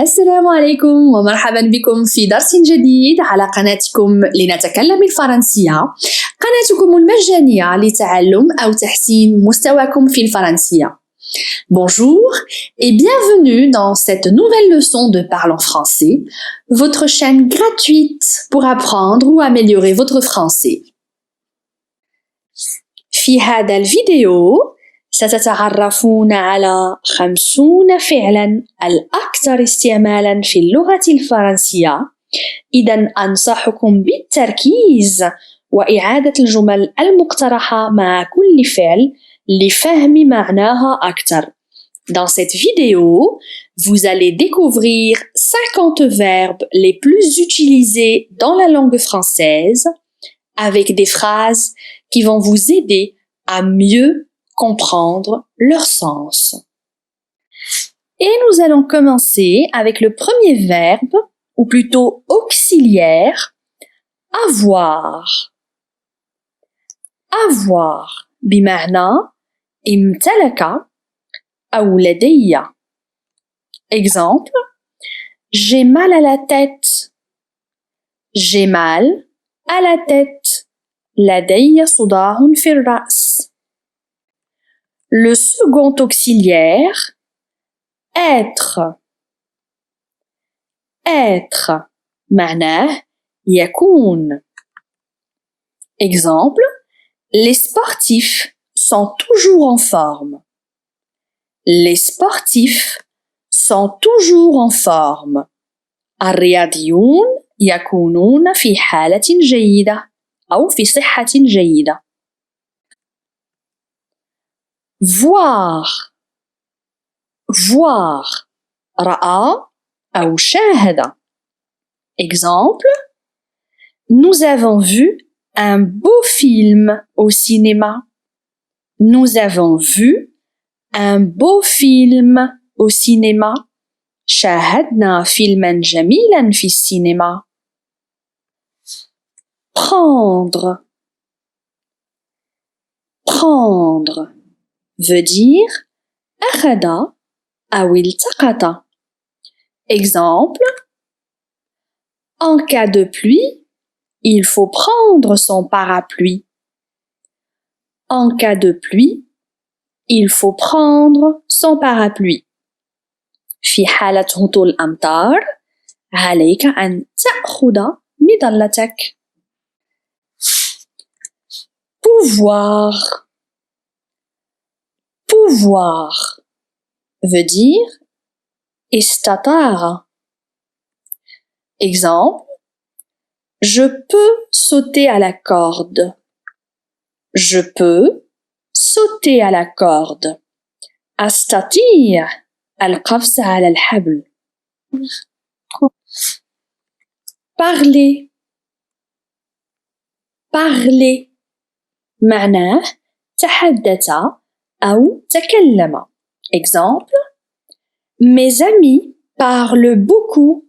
السلام عليكم ومرحبا بكم في درس جديد على قناتكم لنتكلم الفرنسية، قناتكم المجانية لتعلم أو تحسين مستواكم في الفرنسية. Bonjour et bienvenue dans cette nouvelle leçon de Parle en français, votre chaîne gratuite pour apprendre ou améliorer votre français. في هذا الفيديو ستتعرفون على 50 فعلاً الأكثر استعمالاً في اللغة الفرنسية. إذن أنصحكم بالتركيز وإعادة الجمل المقترحة مع كل فعل لفهم معناها أكثر. Dans cette vidéo, vous allez découvrir 50 verbes les plus utilisés dans la langue française avec des phrases qui vont vous aider à mieux comprendre leur sens. Et nous allons commencer avec le premier verbe, ou plutôt auxiliaire, avoir. Avoir بمعنى امتلك أو لدي. Exemple, j'ai mal à la tête. J'ai mal à la tête. لدي صداع في الرأس. Le second auxiliaire, être. Être معناه يكون. Exemple, les sportifs sont toujours en forme. Les sportifs sont toujours en forme. الرياضيون يكونون في حالة جيدة أو في صحة جيدة. Voir. Voir. رأى أو شاهد. Exemple, nous avons vu un beau film au cinéma. Nous avons vu un beau film au cinéma. شاهدنا فيلما جميلا في السينما. Prendre. Prendre veut dire أخذ أو التقط. Exemple, en cas de pluie, il faut prendre son parapluie. En cas de pluie, il faut prendre son parapluie. في حالة هطول الأمطار، عليك أن تأخذ مظلتك. Pouvoir. Pouvoir veut dire استطاع. Exemple, je peux sauter à la corde. Je peux sauter à la corde. أستطيع القفز على الحبل. Parler. Parler معناه تحدث أو تكلم. Exemple, mes amis parlent beaucoup.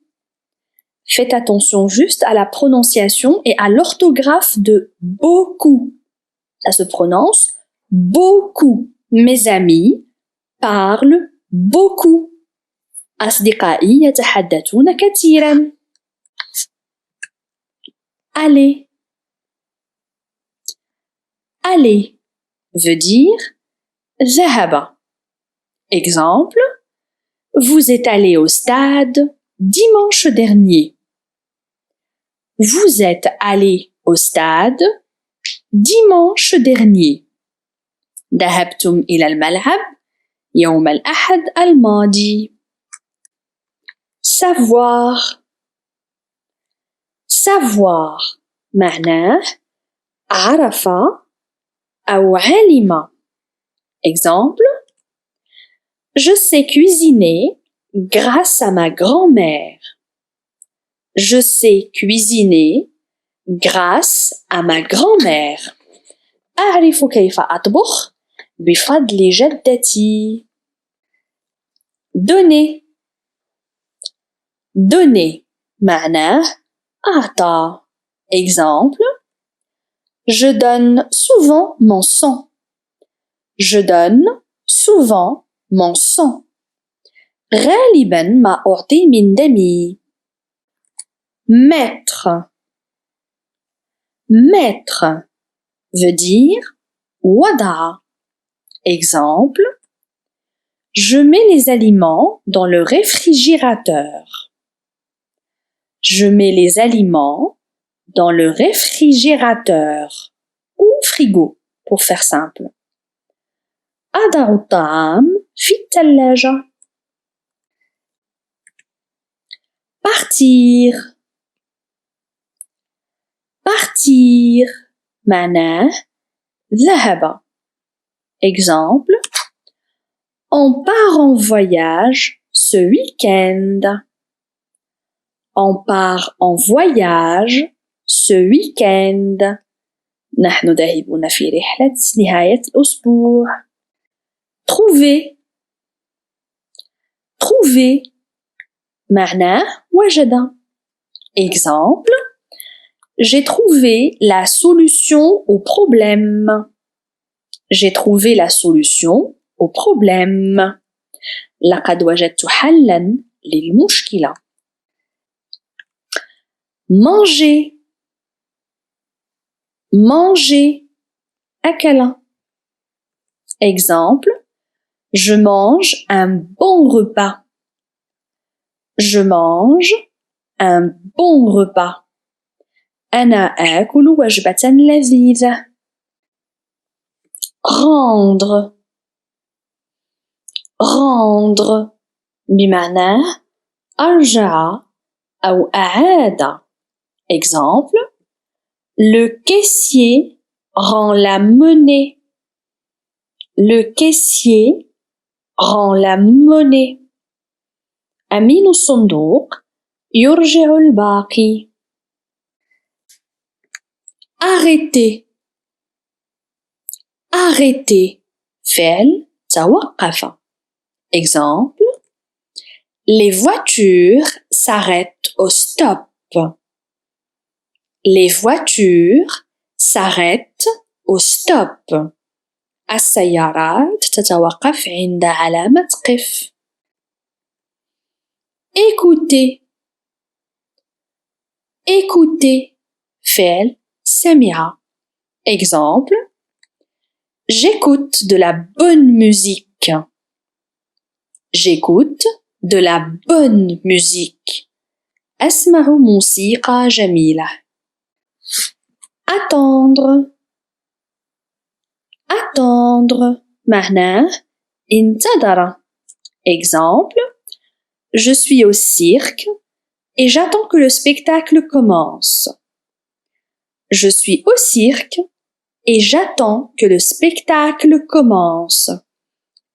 Faites attention juste à la prononciation et à l'orthographe de beaucoup. Ça se prononce beaucoup. Mes amis parlent beaucoup. أصدقائي يتحدثون كثيرا. Aller. Aller veut dire ذهب. Exemple, vous êtes allé au stade dimanche dernier. Vous êtes allé au stade dimanche dernier. ذهبتم إلى الملعب يوم الأحد الماضي. Savoir. Savoir معناه عرف أو علم. Exemple, je sais cuisiner grâce à ma grand-mère. Je sais cuisiner grâce à ma grand-mère. أعرف كيف أطبخ بفضل جدتي. Donner. Donner معناه أعطى. Exemple, je donne souvent mon sang. Je donne souvent mon sang. غالبا ما أعطي من دمي. Mettre. Mettre veut dire وضع. Exemple, je mets les aliments dans le réfrigérateur. Je mets les aliments dans le réfrigérateur ou frigo pour faire simple. أضع الطعام في الثلاجة. Partir. Partir معناه ذهب. Exemple, on part en voyage ce week-end. On part en voyage ce week-end. نحن ذاهبون في رحلة نهاية الأسبوع. Trouver. Trouver معناه وجد. Exemple, j'ai trouvé la solution au problème. J'ai trouvé la solution au problème. لقد وجدت حلاً للمشكلة. Manger. Manger. أكل. Exemple, je mange un bon repas. Je mange un bon repas. أنا آكل وجبة لذيذة. Rendre. Rendre بمعنى أرجع أو أعاد. Exemple, le caissier rend la monnaie. Le caissier rend la monnaie. أمين الصندوق يرجع الباقي. Arrêter. Arrêter فعل توقف. Exemple, les voitures s'arrêtent au stop. Les voitures s'arrêtent au stop. السيارات تتوقف عند علامة قف. Écouter. Écouter فعل سمع. Exemple, j'écoute de la bonne musique. J'écoute de la bonne musique. أسمع موسيقى جميلة. Attendre. Attendre معناه انتظر. Exemple, je suis au cirque et j'attends que le spectacle commence. Je suis au cirque et j'attends que le spectacle commence.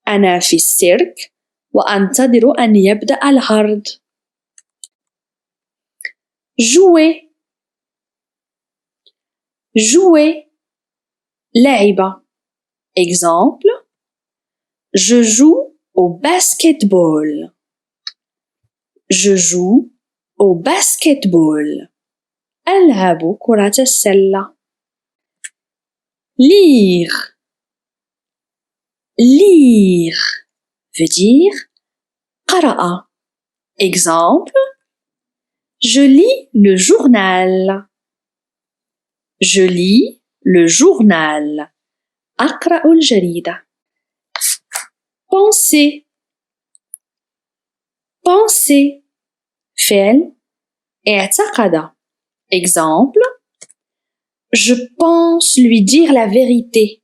أنا في السيرك وأنتظر أن يبدأ العرض. Jouer. Jouer لعب. Exemple, je joue au basketball. Je joue au basketball. ألعب كرة السلة. Lire. Lire veut dire قرأ. Exemple, je lis le journal. Je lis le journal. أقرأ الجريدة. Penser. Penser فعل اعتقد. Exemple, je pense lui dire la vérité.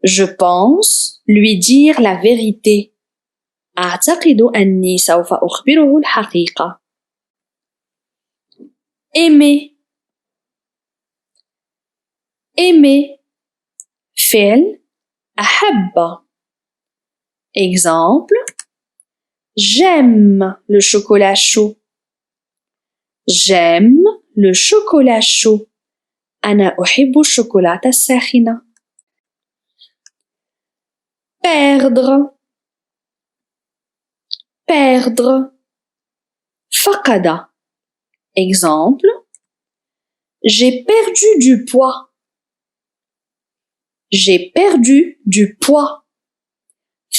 Je pense lui dire la vérité. أعتقد أني سوف أخبره الحقيقة. Aimer. Aimer فعل أحب. Exemple, j'aime le chocolat chaud. J'aime le chocolat chaud. أنا أحب الشوكولاتة الساخنة. Perdre. Perdre فقد. Exemple, j'ai perdu du poids. J'ai perdu du poids.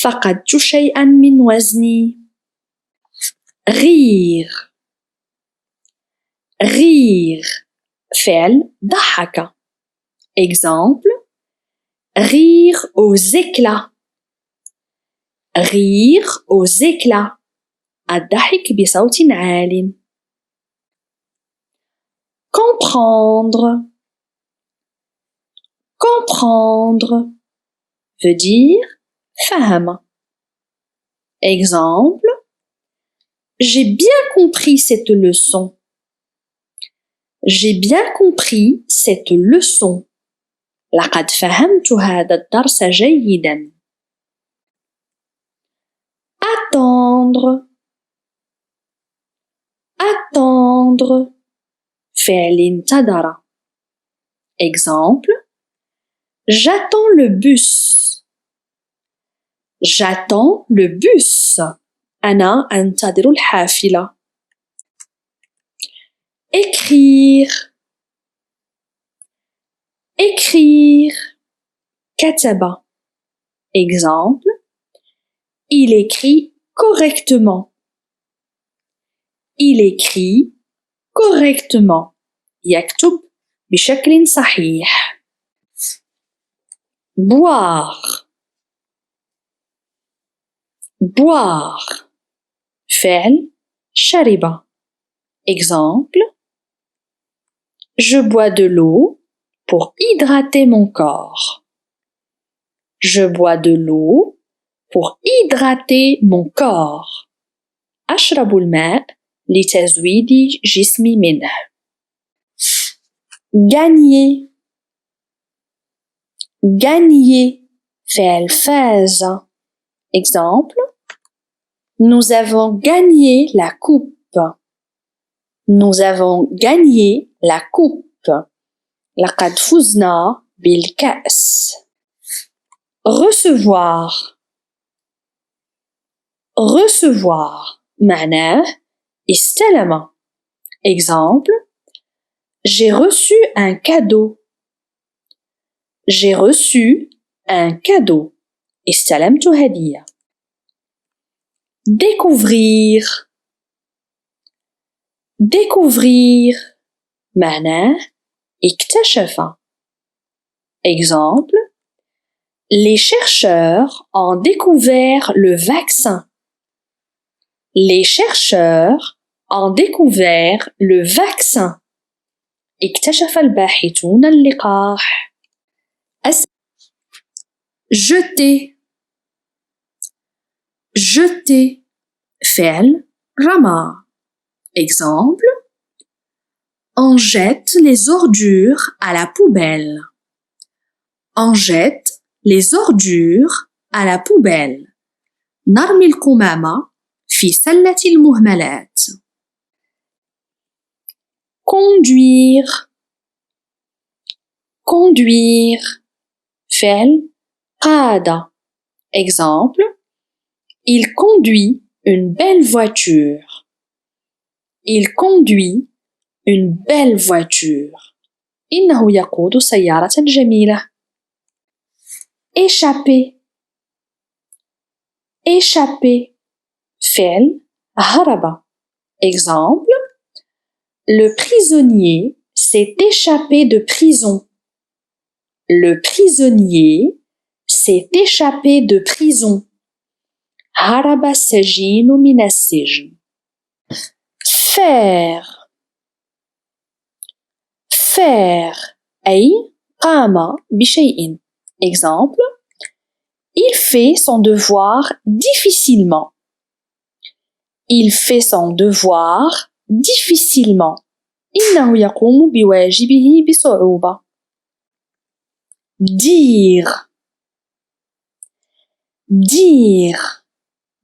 فقدت شيئا من وزني. rire rire فعل ضحك. exemple rire aux éclats. rire aux éclats الضحك بصوت عال. comprendre comprendre veut dire فهم. exemple j'ai bien compris cette leçon. j'ai bien compris cette leçon. لقد فهمت هذا الدرس جيدا. attendre attendre فعل انتظر. exemple j'attends le bus. j'attends le bus أنا أنتظر الحافلة. écrire écrire كتب. exemple il écrit correctement. il écrit correctement يكتب بشكل صحيح. boire boire فعل شرب. exemple je bois de l'eau pour hydrater mon corps. je bois de l'eau pour hydrater mon corps. أشرب الماء لتزويد جسمي منه. gagner gagner فعل فاز. exemple nous avons gagné la coupe. nous avons gagné la coupe لقد فزنا بالكأس. recevoir recevoir معناه استلم. exemple j'ai reçu un cadeau. j'ai reçu un cadeau استلمت هدية. découvrir découvrir معناه اكتشف. exemple les chercheurs ont découvert le vaccin. les chercheurs ont découvert le vaccin اكتشف الباحثون اللقاح. jeter jeter فعل رمى. exemple on jette les ordures à la poubelle. on jette les ordures à la poubelle نرمي القمامة في سلة المهملات. conduire conduire فعل قاد. exemple il conduit une belle voiture. il conduit une belle voiture إنه يقود سيارة جميلة. échapper échapper فعل هرب. exemple le prisonnier s'est échappé de prison. le prisonnier s'est échappé de prison هرب السجين من السجن. faire faire أي قام بشيء. exemple il fait son devoir difficilement. il fait son devoir difficilement إنه يقوم بواجبه بصعوبة. dire dire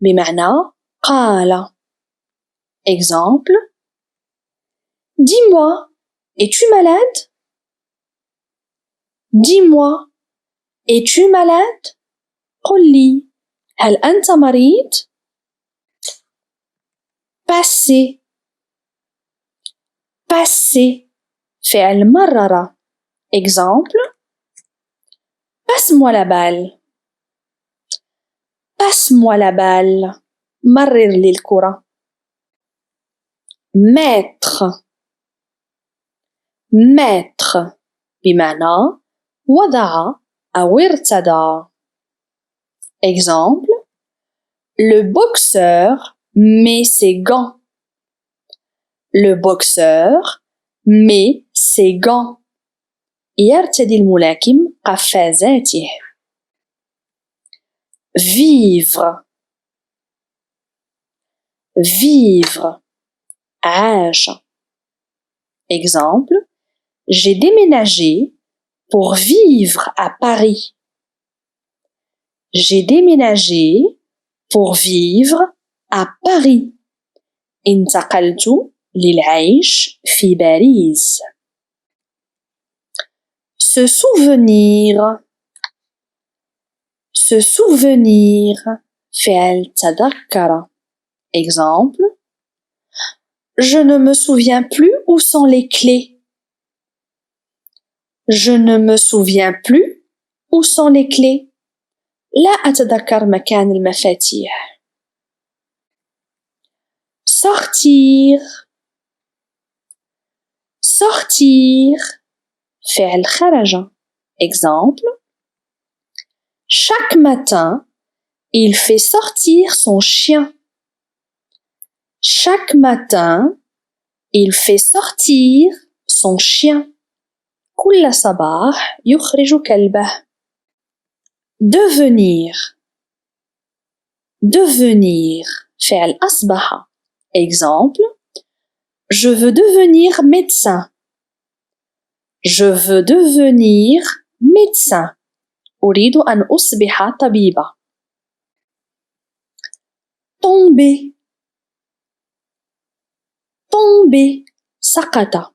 بمعنى قال. exemple dis-moi es-tu malade. dis-moi es-tu malade قل لي هل أنت مريض. passer passer فعل مرر. exemple passe-moi la balle. passe-moi la balle مرر لي الكرة mettre mettre بمعنى وضع أو ارتدى. Exemple, le boxeur met ses gants. Le boxeur met ses gants. يرتدي الملاكم قفازاته. Vivre vivre عاش. Exemple, j'ai déménagé pour vivre à Paris. J'ai déménagé pour vivre à Paris. انتقلت للعيش في باريس. Se souvenir se souvenir فعل تذكر. Exemple, je ne me souviens plus où sont les clés. Je ne me souviens plus où sont les clés. لا أتذكر مكان المفاتيح. sortir sortir فعل خرج. Exemple, chaque matin, il fait sortir son chien. Chaque matin, il fait sortir son chien. كل صباح يخرج كلبه. devenir devenir فعل أصبح. Exemple, je veux devenir médecin. Je veux devenir médecin. أريد أن أصبح طبيبة. tomber tomber سقط.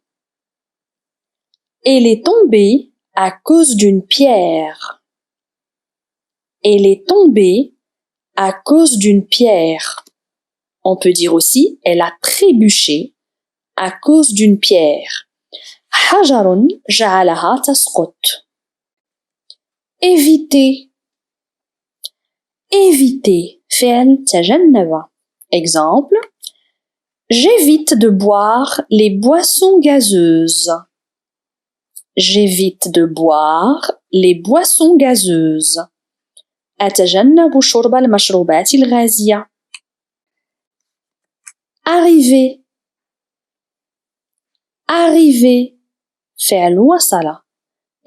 Elle est tombée à cause d'une pierre. Elle est tombée à cause d'une pierre. On peut dire aussi elle a trébuché à cause d'une pierre. حجر جعلها تسقط. éviter éviter فعل تجنب. Exemple, j'évite de boire les boissons gazeuses. J'évite de boire les boissons gazeuses. أتجنب شرب المشروبات الغازية. arriver arriver فعل وصل.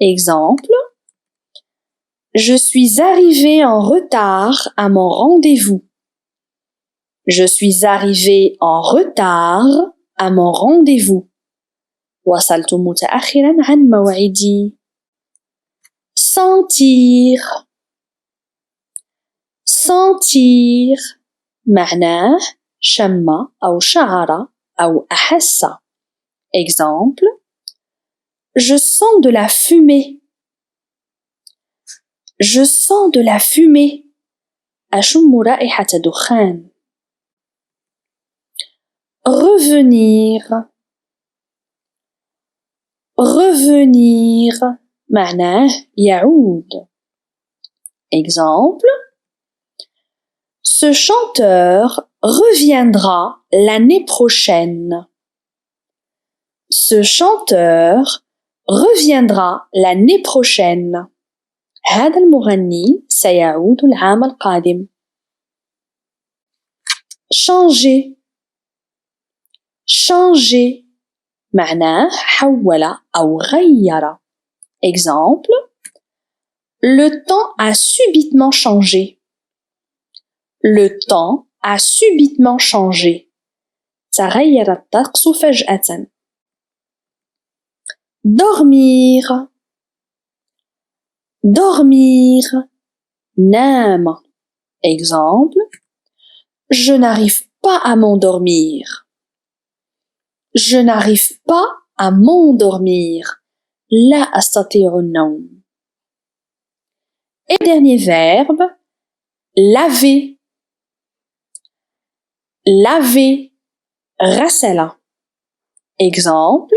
Exemple, je suis arrivé en retard à mon rendez-vous. Je suis arrivé en retard à mon rendez-vous. وصلت متأخرا عن موعدي. sentir sentir معناه شم أو شعر أو أحس. Exemple, je sens de la fumée. Je sens de la fumée. أشم رائحة دخان. revenir revenir معناه يعود. Exemple, ce chanteur reviendra l'année prochaine. Ce chanteur reviendra l'année prochaine. هذا المغني سيعود العام القادم. changer changer معناه حول أو غير. Exemple, le temps a subitement changé. Le temps a subitement changé. تغير الطقس فجأة. dormir dormir نام. Exemple, je n'arrive pas à m'endormir. Je n'arrive pas à m'endormir. لا أستطيع النوم. Et dernier verbe, laver laver غسل. Exemple,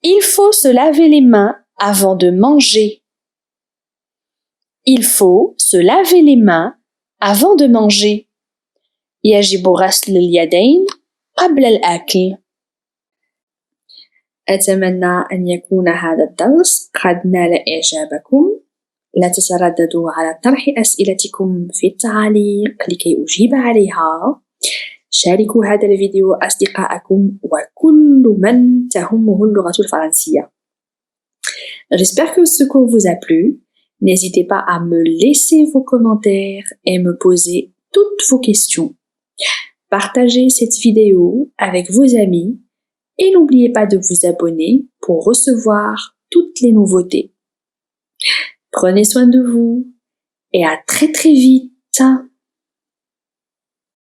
il faut se laver les mains avant de manger. Il faut se laver les mains avant de manger. يجب غسل اليدين قبل الأكل. أتمنى أن يكون هذا الدرس قد نال إعجابكم. لا تترددوا على طرح أسئلتكم في التعليق لكي أجيب عليها. شاركوا هذا الفيديو أصدقائكم وكل من تهمه اللغة الفرنسية. J'espère que ce cours vous a plu. N'hésitez pas à me laisser vos commentaires et me poser toutes vos questions. Partagez cette vidéo avec vos amis et n'oubliez pas de vous abonner pour recevoir toutes les nouveautés. Prenez soin de vous et à très très vite.